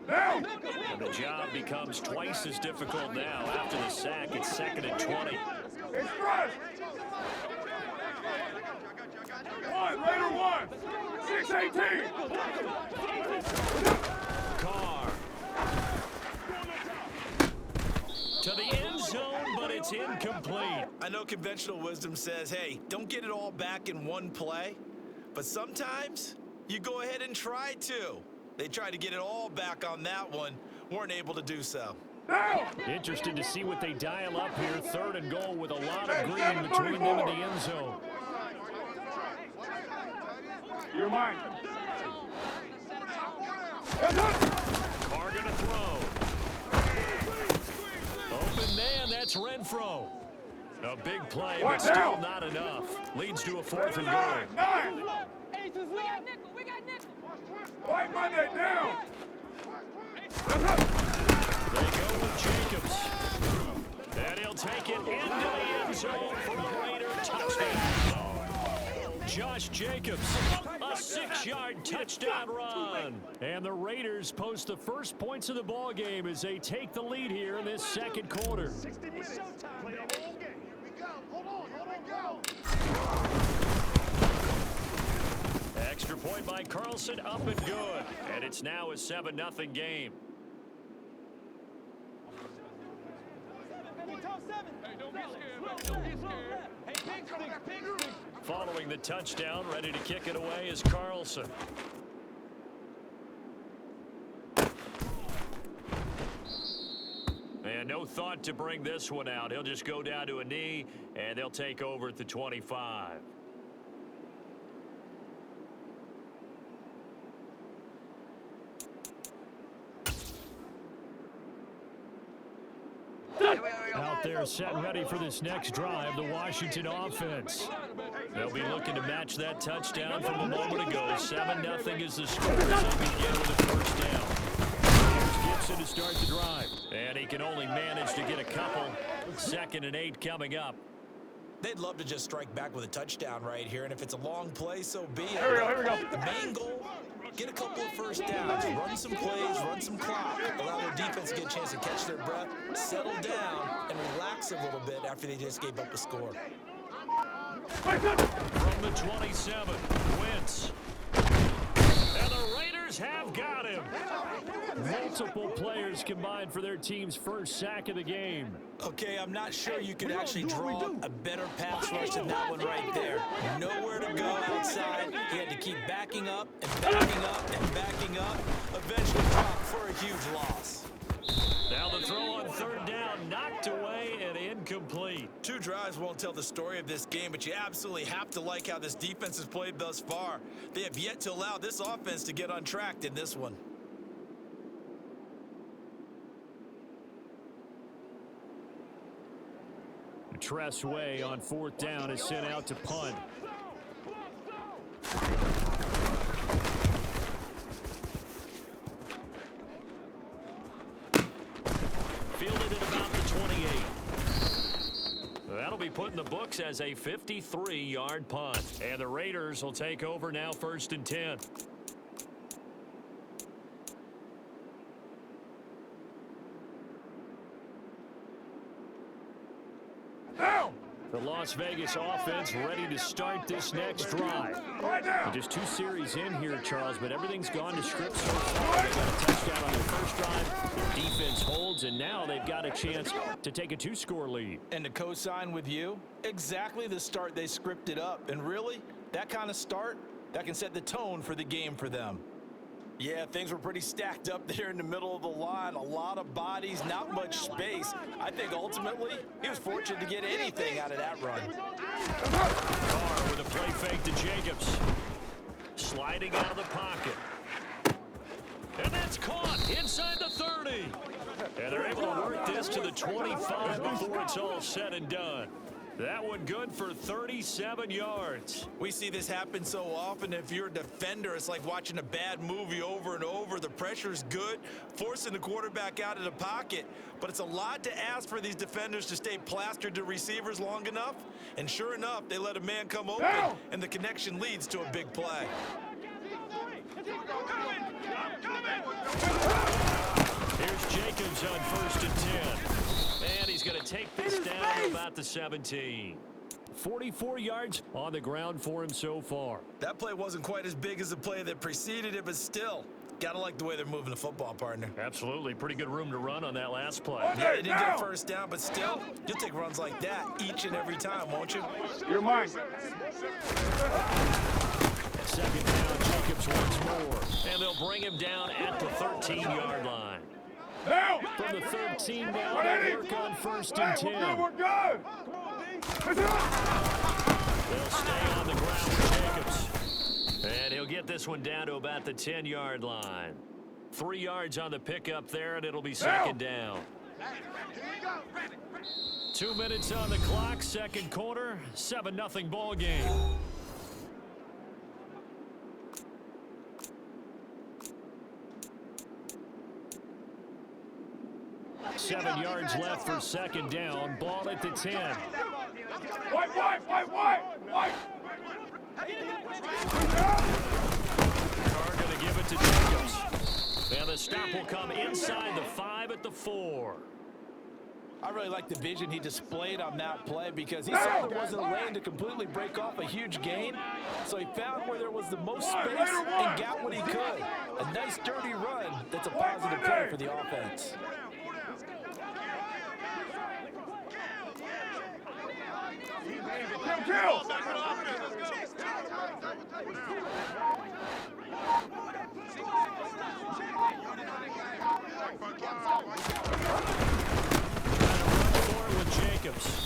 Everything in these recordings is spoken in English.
And the job becomes twice as difficult now. After the sack, it's 2nd and 20. One. 6-18. Carr. To the end zone, but it's incomplete. I know conventional wisdom says, hey, don't get it all back in one play. But sometimes you go ahead and try to. They tried to get it all back on that one. Weren't able to do so. Interested to see what they dial up here. 3rd and goal with a lot of green between them and the end zone. You're mine. Carr gonna throw. Open man, that's Renfro. A big play, but still not enough. Leads to a 4th and goal. We got nickel. White Monday down. They go with Jacobs. And he'll take it into the end zone for a Raider touchdown. Josh Jacobs, a 6-yard touchdown run. And the Raiders post the first points of the ball game as they take the lead here in this 2nd quarter. 60 minutes. Play the whole game. Here we go. Hold on, go. Extra point by Carlson, up and good. And it's now a 7-0 game. Following the touchdown, ready to kick it away is Carlson. And no thought to bring this one out. He'll just go down to a knee, and they'll take over at the 25. Out there set and ready for this next drive, the Washington offense. They'll be looking to match that touchdown from a moment ago. 7-0 is the score as they begin with a first down. Here's Gibson to start the drive. And he can only manage to get a couple. 2nd and 8 coming up. They'd love to just strike back with a touchdown right here, and if it's a long play, so be it. Here we go. The main goal, get a couple of first downs, run some plays, run some clock, allow their defense to get a chance to catch their breath, settle down, and relax a little bit after they just gave up a score. From the 27, Wentz. And the Raiders have got him. Multiple players combined for their team's first sack of the game. Okay, I'm not sure you could actually draw a better pass rush than that one right there. Nowhere to go outside. He had to keep backing up and backing up and backing up. Eventually dropped for a huge loss. Now the throw on 3rd down, knocked away and incomplete. 2 drives won't tell the story of this game, but you absolutely have to like how this defense has played thus far. They have yet to allow this offense to get untracked in this one. Tressway on 4th down is sent out to punt. Fielded at about the 28. That'll be put in the books as a 53-yard punt. And the Raiders will take over now 1st and 10. The Las Vegas offense ready to start this next drive. Just 2 series in here, Charles, but everything's gone to script so far. They got a touchdown on their first drive. Their defense holds, and now they've got a chance to take a 2-score lead. And to co-sign with you, exactly the start they scripted up. And really, that kind of start, that can set the tone for the game for them. Yeah, things were pretty stacked up there in the middle of the line. A lot of bodies, not much space. I think ultimately he was fortunate to get anything out of that run. Carr with a play fake to Jacobs. Sliding out of the pocket. And that's caught inside the 30. And they're able to work this to the 25 before it's all said and done. That one good for 37 yards. We see this happen so often. If you're a defender, it's like watching a bad movie over and over. The pressure's good, forcing the quarterback out of the pocket. But it's a lot to ask for these defenders to stay plastered to receivers long enough. And sure enough, they let a man come open, and the connection leads to a big play. take this down to about the 17. 44 yards on the ground for him so far. That play wasn't quite as big as the play that preceded it, but still, gotta like the way they're moving the football, partner. Absolutely. Pretty good room to run on that last play. Yeah, they didn't get first down, but still, you'll take runs like that each and every time, won't you? You're mine. Second down, Jacobs once more. And they'll bring him down at the 13-yard line. From the 13 now, they'll work on 1st and 10. We're good. They'll stay on the ground with Jacobs. And he'll get this one down to about the 10-yard line. 3 yards on the pickup there, and it'll be second down. 2 minutes on the clock, second quarter, 7-0 ball game. Seven yards left for second down. Ball at the 10. White. Carr going to give it to Jacobs. And the stop will come inside the 5 at the 4. I really like the vision he displayed on that play because he saw there wasn't a lane to completely break off a huge gain. So he found where there was the most space and got what he could. A nice dirty run that's a positive play for the offense. Kill.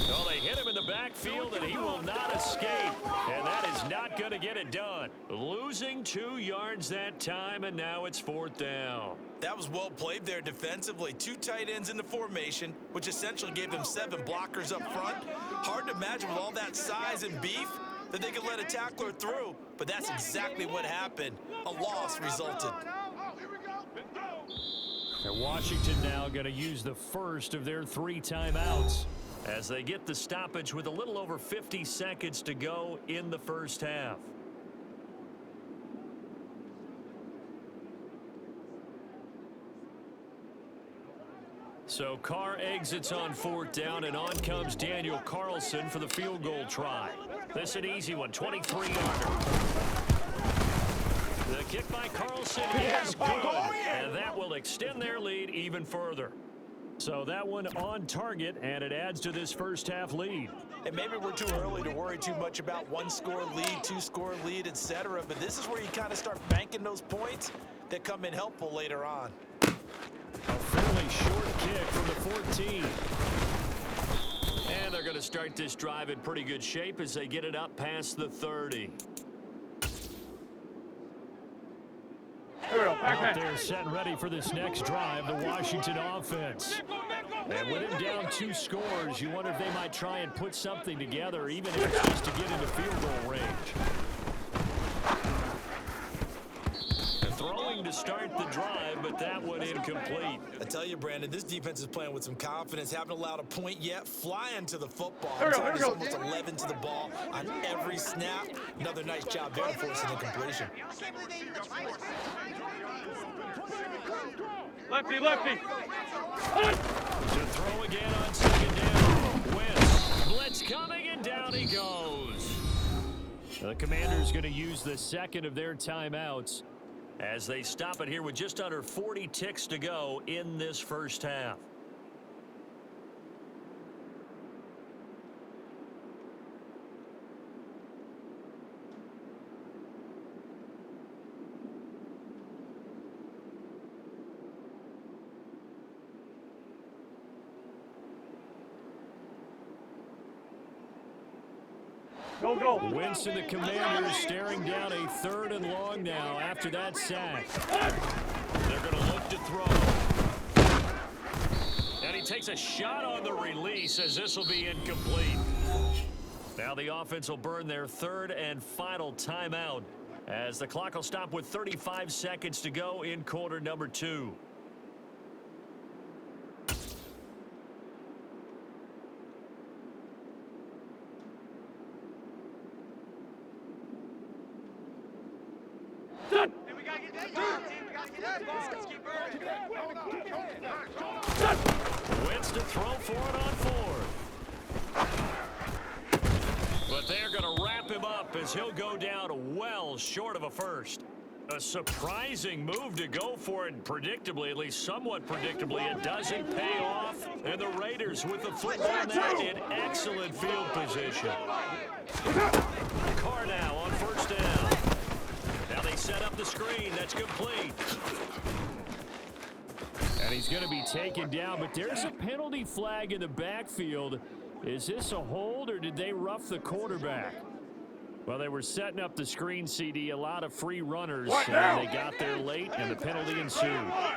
Well, they hit him in the backfield, and he will not escape. And that is not going to get it done. Losing 2 yards that time, and now it's 4th down. That was well played there defensively. 2 tight ends in the formation, which essentially gave them 7 blockers up front. Hard to imagine with all that size and beef that they could let a tackler through, but that's exactly what happened. A loss resulted. And Washington now going to use the first of their 3 timeouts as they get the stoppage with a little over 50 seconds to go in the first half. So Carr exits on 4th down, and on comes Daniel Carlson for the field goal try. This is an easy one, 23-yarder. The kick by Carlson is good, and that will extend their lead even further. So that one on target, and it adds to this first half lead. And maybe we're too early to worry too much about 1-score lead, 2-score lead, etc. But this is where you kind of start banking those points that come in helpful later on. A fairly short kick from the 14. And they're going to start this drive in pretty good shape as they get it up past the 30. Out there set and ready for this next drive, the Washington offense. And with him down 2 scores, you wonder if they might try and put something together, even if it's just to get into field goal range. Throwing to start the drive, but that one incomplete. I tell you, Brandon, this defense is playing with some confidence. Haven't allowed a point yet. Flying to the football. There's almost 11 to the ball on every snap. Another nice job there forcing the completion. Lefty. To throw again on second down. Wentz. Blitz coming, and down he goes. The Commanders going to use the second of their timeouts as they stop it here with just under 40 ticks to go in this first half. Go. Wentz and the Commanders staring down a 3rd and long now after that sack. They're going to look to throw. And he takes a shot on the release as this will be incomplete. Now the offense will burn their 3rd and final timeout as the clock will stop with 35 seconds to go in quarter number 2. Wentz to throw for it on 4th. as he'll go down well short of a first. A surprising move to go for it, predictably, at least somewhat predictably. It doesn't pay off, and the Raiders with the football now in excellent field position. Carr now on first down. Now they set up the screen. That's complete. And he's going to be taken down, but there's a penalty flag in the backfield. Is this a hold, or did they rough the quarterback? Well, they were setting up the screen, CD, a lot of free runners, and they got there late, and the penalty ensued.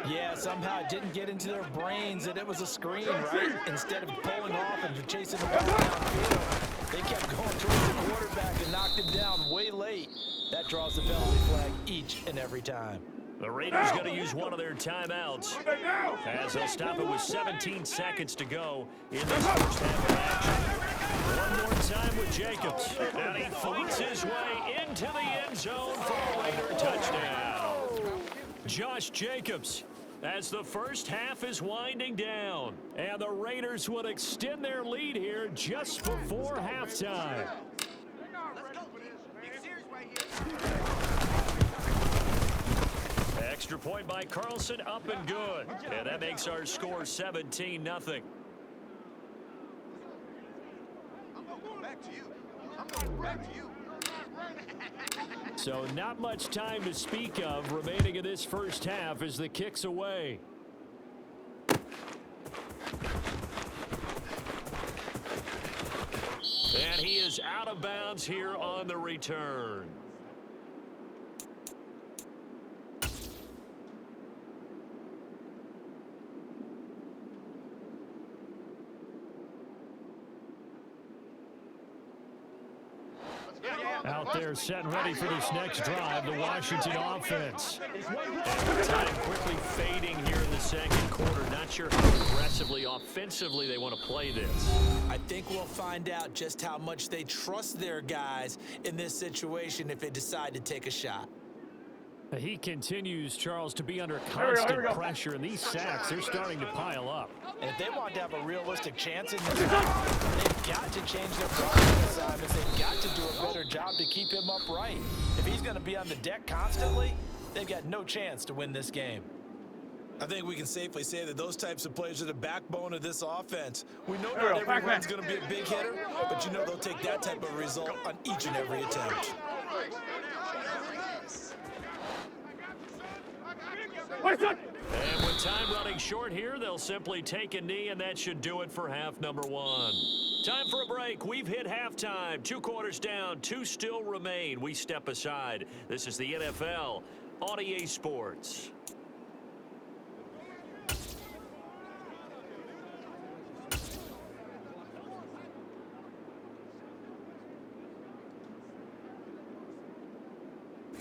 Yeah, somehow it didn't get into their brains that it was a screen, right? Instead of pulling off and chasing the ball downfield, they kept going towards the quarterback and knocked him down way late. That draws the penalty flag each and every time. The Raiders going to use one of their timeouts as they'll stop it with 17 seconds to go in this first half of action. One more time with Jacobs. And he fights his way into the end zone for a Raider touchdown. Josh Jacobs as the first half is winding down. And the Raiders will extend their lead here just before halftime. Extra point by Carlson, up and good. And that makes our score 17-0. I'm going back to you. I'm going back to you. So not much time to speak of remaining in this first half as the kick's away. And he is out of bounds here on the return. Out there set and ready for this next drive, the Washington offense. And time quickly fading here in the second quarter. Not sure how aggressively, offensively they want to play this. I think we'll find out just how much they trust their guys in this situation if they decide to take a shot. He continues, Charles, to be under constant pressure, and these sacks, they're starting to pile up. And if they want to have a realistic chance in this game, they've got to change their blocking assignments. They've got to do a better job to keep him upright. If he's going to be on the deck constantly, they've got no chance to win this game. I think we can safely say that those types of players are the backbone of this offense. We know not everyone's going to be a big hitter, but you know they'll take that type of result on each and every attempt. And with time running short here, they'll simply take a knee, and that should do it for half number one. Time for a break. We've hit halftime. 2 quarters down, 2 still remain. We step aside. This is the NFL on EA Sports.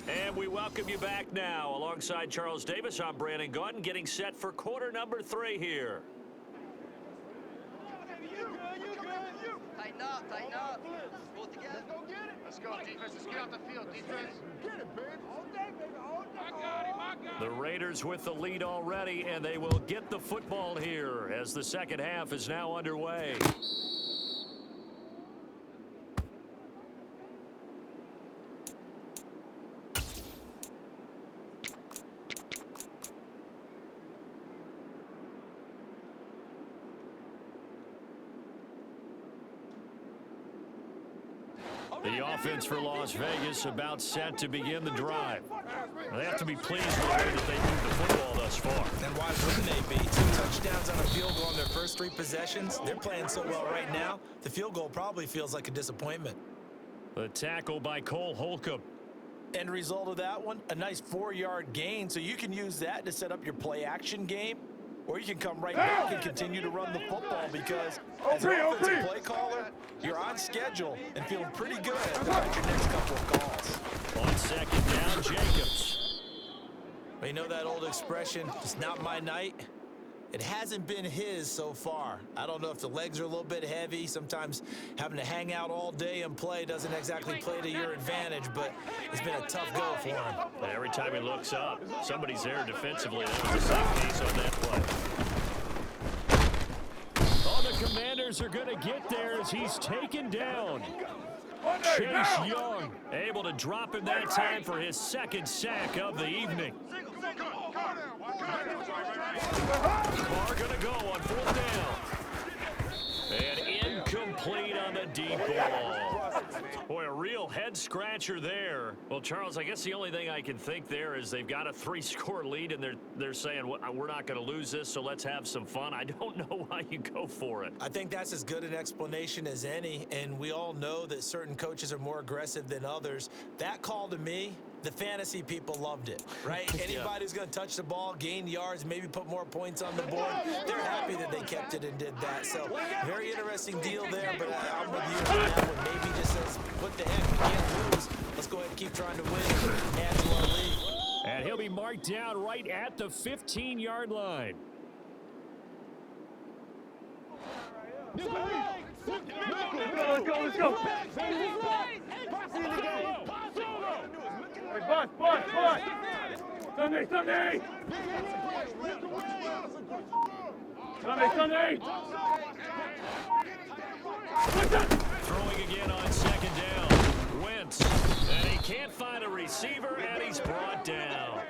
And we welcome you back now. Alongside Charles Davis, I'm Brandon Gautin, getting set for quarter number 3 here. Tighten up, tighten up. Pull it together. Let's go get it. Let's go, defense. Let's get off the field, defense. Get it, baby. All day, baby. All day. I got him, I got him. The Raiders with the lead already, and they will get the football here as the second half is now underway. The offense for Las Vegas about set to begin the drive. They have to be pleased with the way that they moved the football thus far. And why wouldn't they be? 2 touchdowns on a field goal on their first 3 possessions. They're playing so well right now, the field goal probably feels like a disappointment. The tackle by Cole Holcomb. End result of that one, a nice 4-yard gain, so you can use that to set up your play-action game, or you can come right back and continue to run the football because as an offensive play caller, you're on schedule and feeling pretty good about your next couple of calls. On second down, Jacobs. Well, you know that old expression, it's not my night? It hasn't been his so far. I don't know if the legs are a little bit heavy. Sometimes having to hang out all day and play doesn't exactly play to your advantage, but it's been a tough go for him. Every time he looks up, somebody's there defensively. That was the same case on that play. Oh, the Commanders are going to get there as he's taken down. Chase Young able to drop him that time for his second sack of the evening. Carr going to go on 4th down. And incomplete on the deep ball. Boy, a real head-scratcher there. Well, Charles, I guess the only thing I can think there is they've got a 3-score lead, and they're saying, well, we're not going to lose this, so let's have some fun. I don't know why you go for it. I think that's as good an explanation as any, and we all know that certain coaches are more aggressive than others. That call to me, the fantasy people loved it, right? Anybody who's going to touch the ball, gain yards, maybe put more points on the board, they're happy that they kept it and did that. So, very interesting deal there, but I'm with you on that one. Maybe just says, what the heck, we can't lose. Let's go ahead and keep trying to win. Add to our lead. And he'll be marked down right at the 15-yard line. Let's go. Hey, Bus. Sunday. Throwing again on 2nd down. Wentz. And he can't find a receiver, and he's brought down.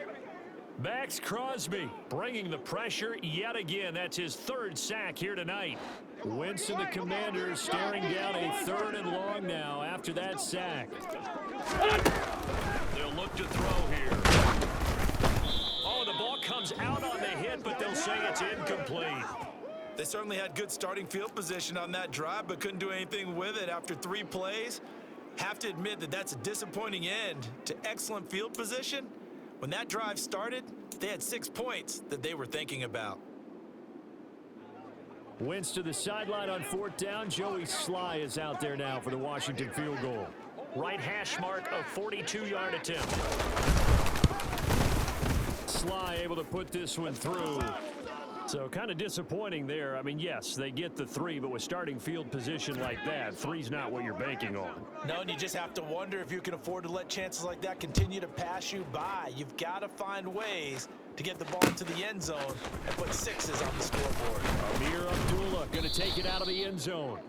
Max Crosby bringing the pressure yet again. That's his 3rd sack here tonight. Wentz and the Commanders staring down a 3rd and long now after that sack. They'll look to throw here. Oh, the ball comes out on the hit, but they'll say it's incomplete. They certainly had good starting field position on that drive, but couldn't do anything with it after 3 plays. Have to admit that that's a disappointing end to excellent field position. When that drive started, they had 6 points that they were thinking about. Wentz to the sideline on 4th down. Joey Sly is out there now for the Washington field goal. Right hash mark, a 42-yard attempt. Sly able to put this one through. So kind of disappointing there. I mean, yes, they get the 3, but with starting field position like that, 3's not what you're banking on. No, and you just have to wonder if you can afford to let chances like that continue to pass you by. You've got to find ways to get the ball into the end zone and put 6s on the scoreboard. Amir Abdullah going to take it out of the end zone.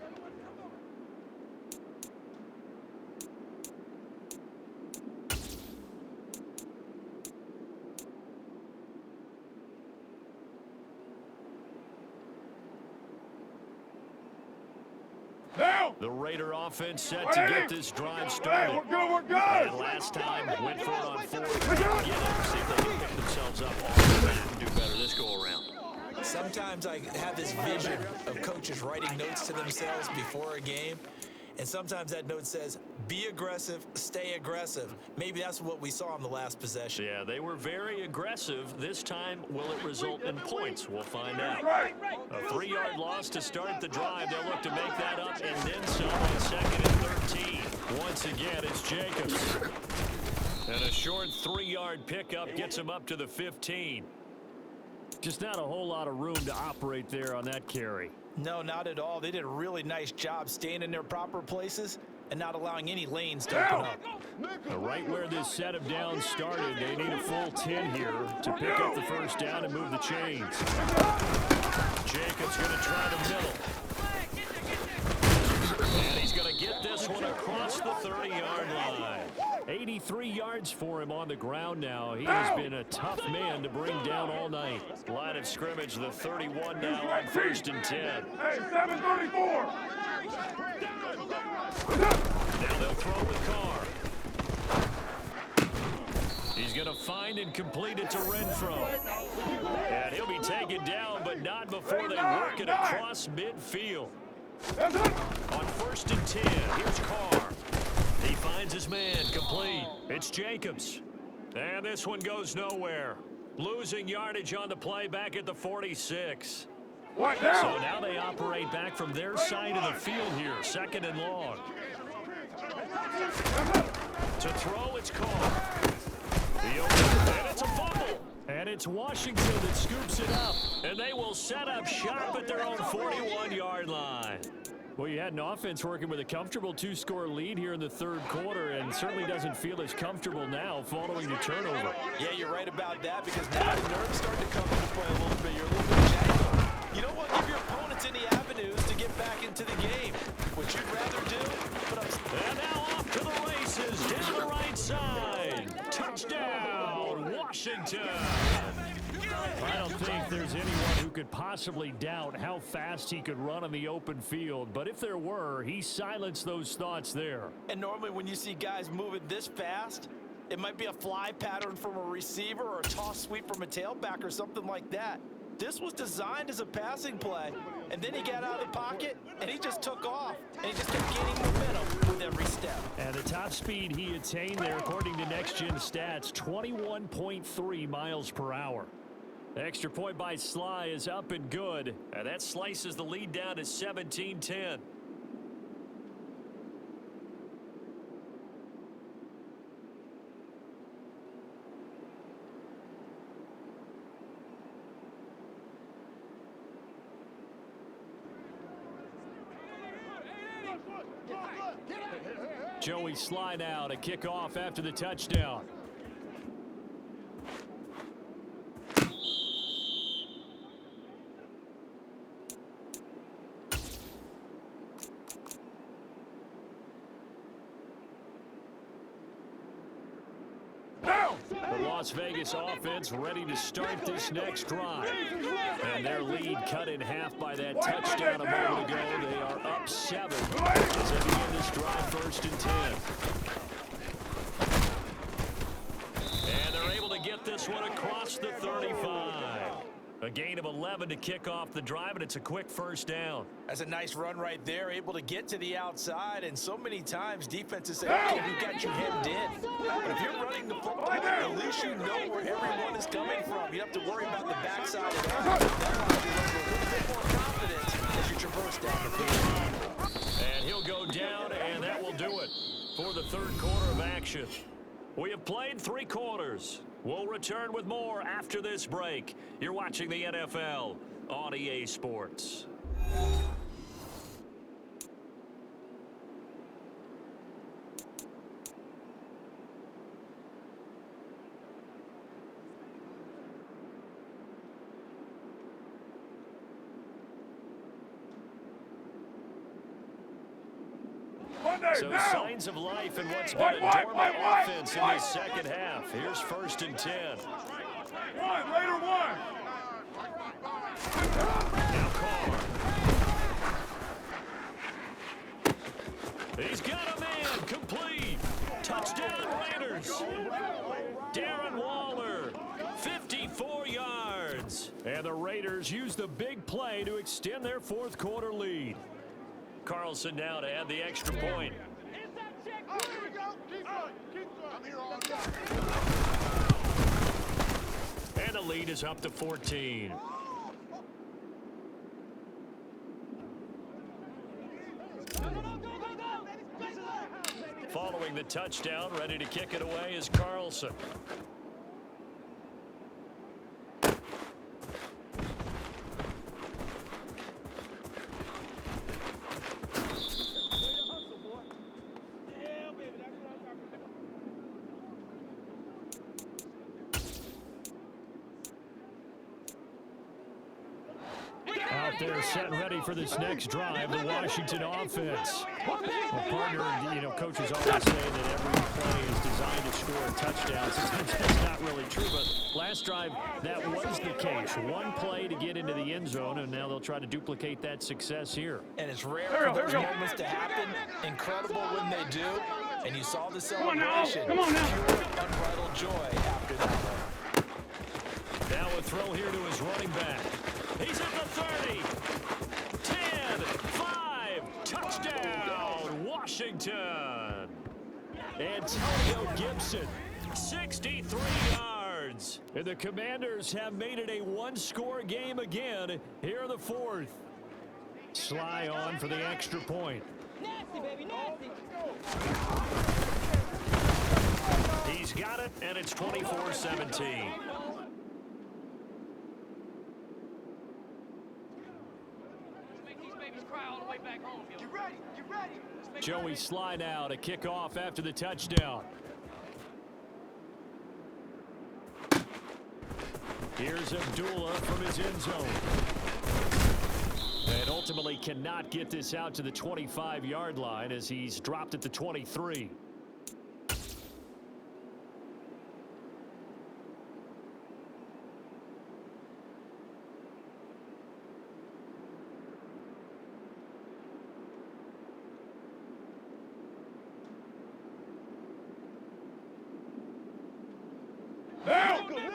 The Raider offense set to get this drive started. We're good. And last time, went for it on 4th. Yeah, see if they can pick themselves up off the bat and do better this go around. Sometimes I have this vision of coaches writing notes to themselves before a game, and sometimes that note says, be aggressive, stay aggressive. Maybe that's what we saw in the last possession. Yeah, they were very aggressive. This time, will it result in points? We'll find out. A 3-yard loss to start the drive. They'll look to make that up and then some on 2nd and 13. Once again, it's Jacobs. And a short 3-yard pickup gets him up to the 15. Just not a whole lot of room to operate there on that carry. No, not at all. They did a really nice job staying in their proper places and not allowing any lanes to open up. Right where this setup down started, they need a full 10 here to pick up the 1st down and move the chains. Jacobs going to try the middle. And he's going to get this one across the 30-yard line. 83 yards for him on the ground now. He has been a tough man to bring down all night. Line of scrimmage, the 31 now on 1st and 10. Hey, 734. Now they'll throw with Carr. He's going to find and complete it to Renfro. And he'll be taken down, but not before they work it across midfield. On 1st and 10, here's Carr. He finds his man, complete. It's Jacobs. And this one goes nowhere. Losing yardage on the play back at the 46. So now they operate back from their side of the field here, 2nd and long. To throw, it's Carr. And it's a fumble. And it's Washington that scoops it up. And they will set up shop at their own 41-yard line. Well, you had an offense working with a comfortable 2-score lead here in the 3rd quarter, and certainly doesn't feel as comfortable now following the turnover. Yeah, you're right about that, because now the nerves start to come into play a little bit. You're a little bit jangled. You don't want to give your opponents any avenues to get back into the game. What you'd rather do, put up... And now Washington. I don't think there's anyone who could possibly doubt how fast he could run on the open field, but if there were, he silenced those thoughts there. And normally when you see guys moving this fast, it might be a fly pattern from a receiver or a toss sweep from a tailback or something like that. This was designed as a passing play, and then he got out of the pocket, and he just took off, and he just kept gaining momentum with every step. And the top speed he attained there, according to Next Gen Stats, 21.3 miles per hour. The extra point by Sly is up and good, and that slices the lead down to 17-10. Joey Sly now to kick off after the touchdown. The Las Vegas offense ready to start this next drive. And their lead cut in half by that touchdown a moment ago. They are up 7 as they begin this drive 1st and 10. And they're able to get this one across the 35. A gain of 11 to kick off the drive, and it's a quick first down. That's a nice run right there, able to get to the outside, and so many times defenses say, okay, we got you hemmed in. But if you're running the football, at least you know where everyone is coming from. You have to worry about the backside of that. That allows you to have a little bit more confidence as you traverse down the field. And he'll go down, and that will do it for the third quarter of action. We have played 3 quarters. We'll return with more after this break. You're watching the NFL on EA Sports. So signs of life in what's been a dormant offense in the second half. Here's 1st and 10. Later one. Now Carr. He's got a man complete. Touchdown Raiders. Darren Waller, 54 yards. And the Raiders use the big play to extend their fourth quarter lead. Carlson now to add the extra point. And the lead is up to 14. Following the touchdown, ready to kick it away is Carlson. Out there set and ready for this next drive, the Washington offense. Well, partner, coaches always say that every play is designed to score a touchdown. Sometimes that's not really true, but last drive, that was the case. One play to get into the end zone, and now they'll try to duplicate that success here. And it's rare for those moments to happen. Incredible when they do. And you saw the celebration. Come on now. Pure, unbridled joy after that one. Now a throw here to his running back. He's at the 30, 10, 5, touchdown, Washington. Antonio Gibson, 63 yards. And the Commanders have made it a one-score game again here in the fourth. Sly on for the extra point. Nasty, baby, nasty. He's got it, and it's 24-17. Joey Sly now to kick off after the touchdown. Here's Abdullah from his end zone. And ultimately cannot get this out to the 25-yard line as he's dropped at the 23.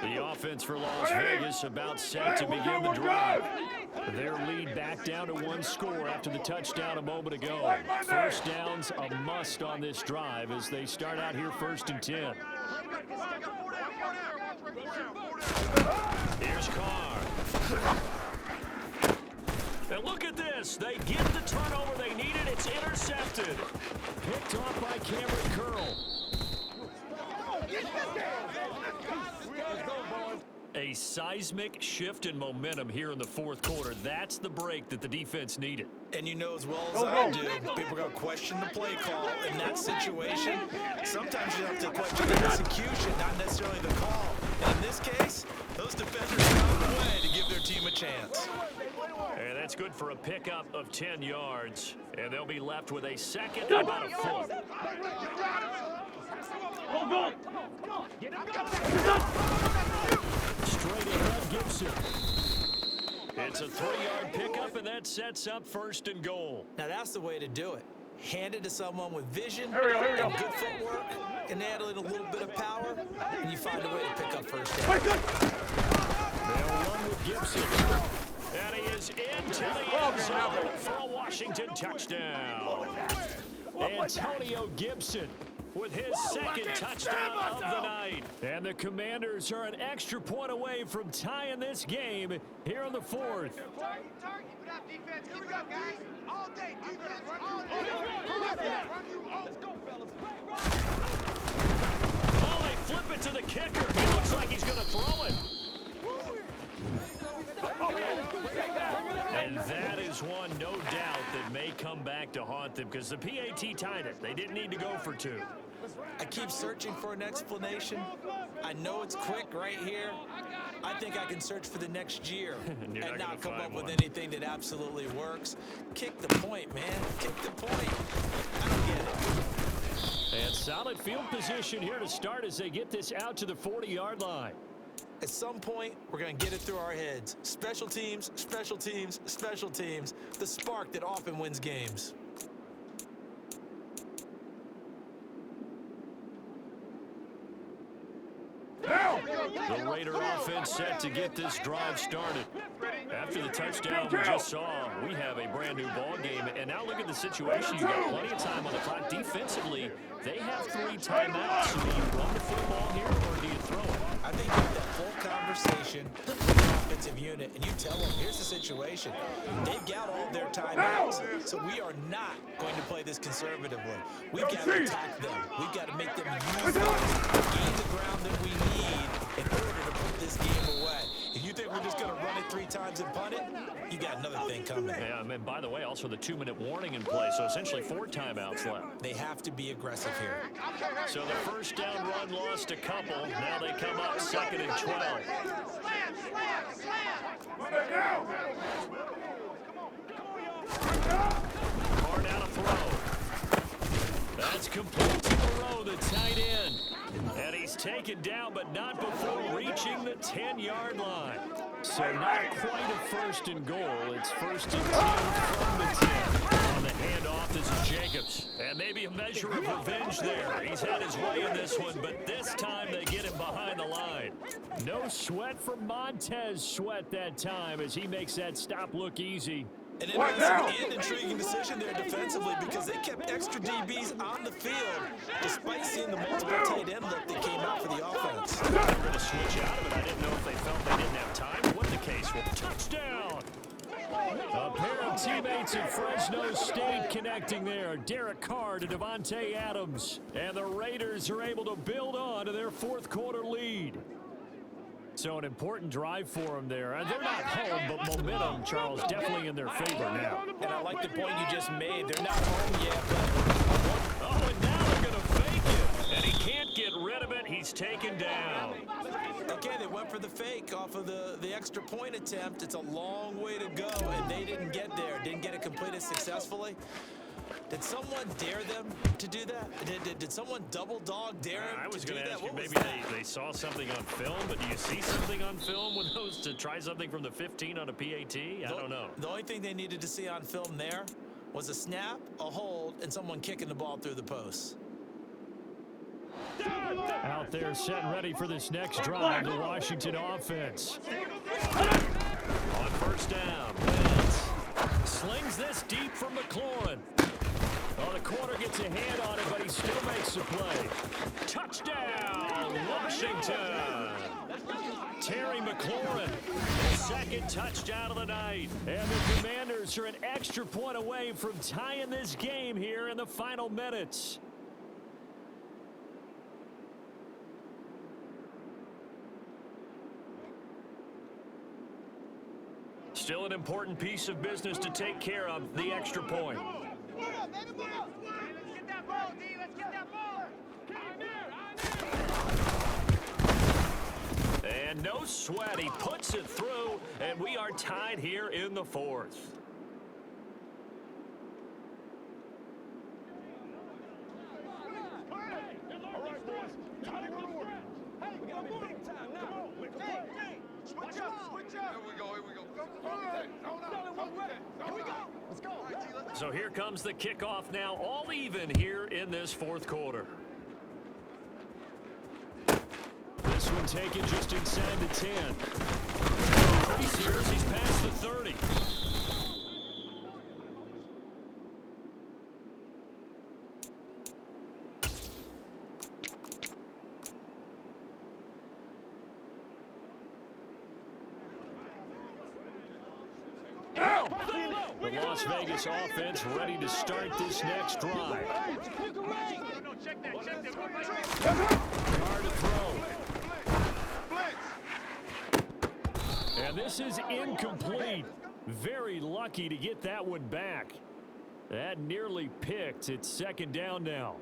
The offense for Las Vegas about set to begin the drive. Their lead back down to one score after the touchdown a moment ago. First down's a must on this drive as they start out here 1st and 10. Here's Carr. And look at this. They get the turnover they needed. It's intercepted. Picked off by Cameron Curl. A seismic shift in momentum here in the 4th quarter. That's the break that the defense needed. And you know as well as I do, people are going to question the play call in that situation. Sometimes you have to question the execution, not necessarily the call. And in this case, those defenders found a way to give their team a chance. And that's good for a pickup of 10 yards. And they'll be left with a second and about a foot. Straight ahead, Gibson. It's a 3-yard pickup, and that sets up 1st and goal. Now that's the way to do it. Hand it to someone with vision and good footwork, and add in a little bit of power, and you find a way to pick up 1st down. They'll run with Gibson. And he is into the end zone for a Washington touchdown. Antonio Gibson with his second touchdown of the night. And the Commanders are an extra point away from tying this game here in the 4th. Keep it up, defense. Keep it up, guys. All day, defense. All day. Let's go, fellas. Oh, they flip it to the kicker. He looks like he's going to throw it. And that is one, no doubt, that may come back to haunt them because the PAT tied it. They didn't need to go for 2. I keep searching for an explanation. I know it's quick right here. I think I can search for the next year and not come up with anything that absolutely works. Kick the point, man. Kick the point. I don't get it. And solid field position here to start as they get this out to the 40-yard line. At some point, we're going to get it through our heads. Special teams, special teams, special teams. The spark that often wins games. The Raider offense set to get this drive started. After the touchdown we just saw, we have a brand new ball game. And now look at the situation. You've got plenty of time on the clock. Defensively, they have 3 timeouts. So do you run the football here or do you throw it? I think you have that full conversation with the offensive unit, and you tell them, here's the situation. They've got all their timeouts, so we are not going to play this conservatively. We've got to attack them. We've got to make them use gain the ground that we need in order to put this game away. If you think we're just going to run it 3 times and punt it, you got another thing coming. Yeah, and by the way, also the 2-minute warning in play, so essentially 4 timeouts left. They have to be aggressive here. So the first down run lost a couple. Now they come up 2nd and 12. Carr down a throw. That's complete to Moreau, the tight end. And he's taken down, but not before reaching the 10-yard line. So not quite a 1st and goal. It's 1st and 10 from the 10. On the handoff, this is Jacobs. And maybe a measure of revenge there. He's had his way in this one, but this time they get him behind the line. No sweat for Montez Sweat that time as he makes that stop look easy. An interesting and intriguing decision there defensively because they kept extra DBs on the field despite seeing the multiple tight end look that came out for the offense. They were going to switch out of it. I didn't know if they felt they didn't have time. What the case was. Touchdown! A pair of teammates at Fresno State connecting there. Derek Carr to Devontae Adams. And the Raiders are able to build on to their 4th quarter lead. So an important drive for them there. And they're not home, but momentum, Charles, definitely in their favor now. And I like the point you just made. They're not home yet, but... Oh, and now they're going to fake it. And he can't get rid of it. He's taken down. Okay, they went for the fake off of the extra point attempt. It's a long way to go, and they didn't get there. Didn't get it completed successfully. Did someone dare them to do that? Did someone double dog dare them I was to do going to that? ask you, What was maybe that? they saw something on film, but do you see something on film with those to try something from the 15 on a PAT? I don't know. The only thing they needed to see on film there was a snap, a hold, and someone kicking the ball through the post. Out there set and ready for this next drive, the Washington offense. On first down, Wentz slings this deep from McLaurin. Well, the corner gets a hand on it, but he still makes the play. Touchdown, Washington! Terry McLaurin, second touchdown of the night. And the Commanders are an extra point away from tying this game here in the final minutes. Still an important piece of business to take care of, the extra point. Let's get that ball, D. Let's get that ball. And no sweat, he puts it through, and we are tied here in the fourth. All right, boys. Time to go to work. Hey, we got a big time now. Hey, switch up, switch up. Here we go, here we go. Here we go. Let's go. So here comes the kickoff now, all even here in this fourth quarter. This one taken just inside the 10. Pretty serious, he's past the 30. The Las Vegas offense ready to start this next drive. Check that. Hard to throw. And this is incomplete. Very lucky to get that one back. That nearly picked. It's second down now.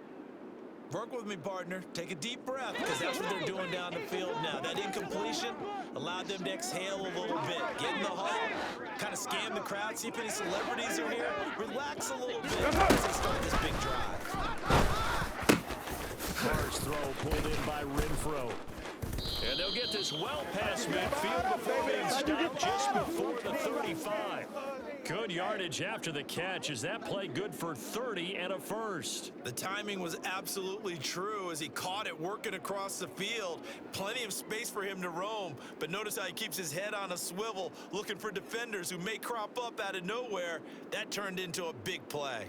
Work with me, partner. Take a deep breath, because that's what they're doing down the field now. That incompletion allowed them to exhale a little bit. Get in the huddle, kind of scan the crowd, see if any celebrities are here. Relax a little bit as they start this big drive. Carr's throw pulled in by Renfro. And they'll get this well past midfield before being stopped just before the 35. Good yardage after the catch. Is that play good for 30 and a first? The timing was absolutely true as he caught it working across the field. Plenty of space for him to roam, but notice how he keeps his head on a swivel looking for defenders who may crop up out of nowhere. That turned into a big play.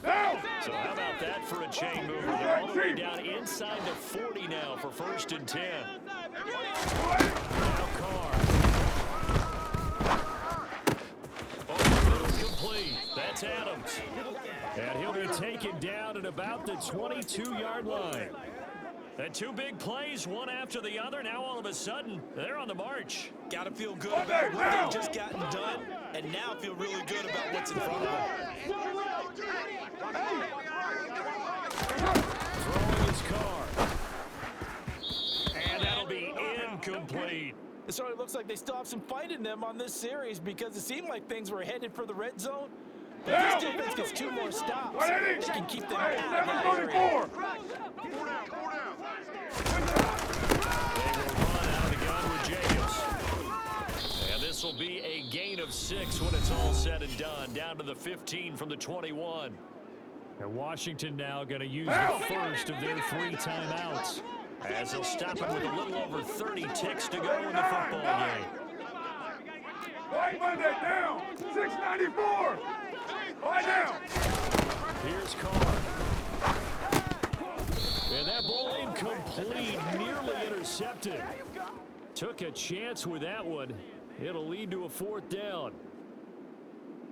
So how about that for a chain mover? They're all the way down inside the 40 now for first and 10. Now Carr. Complete. That's Adams. And he'll be taken down at about the 22-yard line. And two big plays, one after the other. Now all of a sudden, they're on the march. Got to feel good about what they've just gotten done, and now feel really good about what's in front of them. Throwing his car. And that'll be incomplete. It certainly looks like they still have some fight in them on this series because it seemed like things were headed for the red zone. But this defense gets two more stops. They can keep them out of that area. They will run out of the gun with Jacobs. And this will be a gain of 6 when it's all said and done. Down to the 15 from the 21. And Washington now going to use the first of their 3 timeouts, as they'll stop it with a little over 30 ticks to go in the football game. Right Monday down. 694. Right down. Here's Carr. And that ball incomplete, nearly intercepted. Took a chance with that one. It'll lead to a 4th down.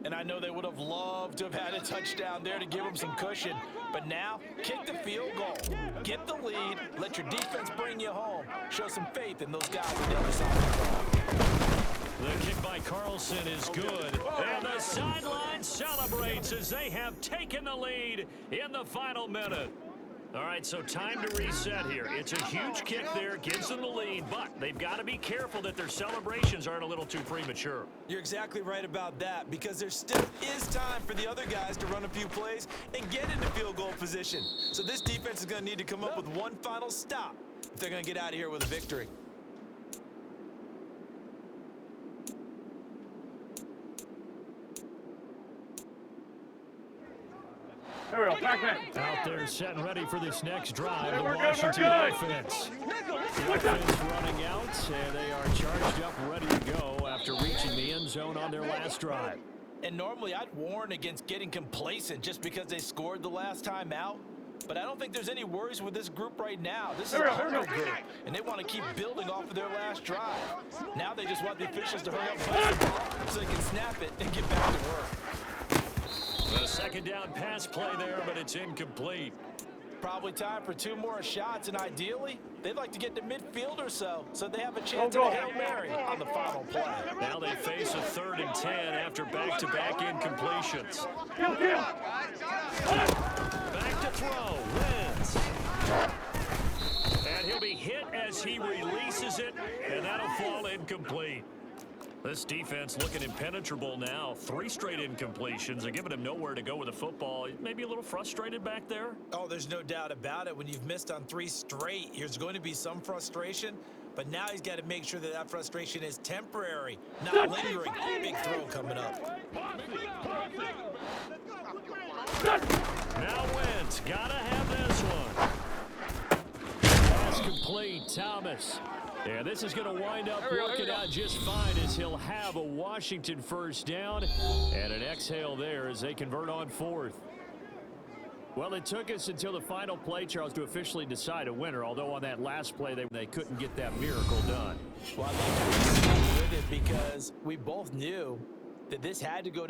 And I know they would have loved to have had a touchdown there to give them some cushion. But now, kick the field goal. Get the lead. Let your defense bring you home. Show some faith in those guys on the other side of the ball. The kick by Carlson is good. And the sideline celebrates as they have taken the lead in the final minute. All right, so time to reset here. It's a huge kick there, gives them the lead, but they've got to be careful that their celebrations aren't a little too premature. You're exactly right about that, because there still is time for the other guys to run a few plays and get into field goal position. So this defense is going to need to come up with one final stop if they're going to get out of here with a victory. Here we go. Out there setting ready for this next drive, the Washington offense. The offense running out, and they are charged up, ready to go after reaching the end zone on their last drive. And normally I'd warn against getting complacent just because they scored the last time out. But I don't think there's any worries with this group right now. This is a hungry group, and they want to keep building off of their last drive. Now they just want the officials to hurry up so they can snap it and get back to work. A second down pass play there, but it's incomplete. Probably time for 2 more shots, and ideally, they'd like to get to midfield or so they have a chance at a Hail Mary on the final play. Now they face a 3rd and 10 after back-to-back incompletions. Back to throw, wins. And he'll be hit as he releases it, and that'll fall incomplete. This defense looking impenetrable now. 3 straight incompletions are giving him nowhere to go with the football. Maybe a little frustrated back there. Oh, there's no doubt about it. When you've missed on 3 straight, there's going to be some frustration. But now he's got to make sure that that frustration is temporary, not lingering. Big throw coming up. Now Wentz, gotta have this one. Pass complete, Thomas. Yeah, this is going to wind up working out just fine as he'll have a Washington first down and an exhale there as they convert on 4th. Well, it took us until the final play, Charles, to officially decide a winner, although on that last play they couldn't get that miracle done. Well, I'd like to with it because we both knew that this had to go down.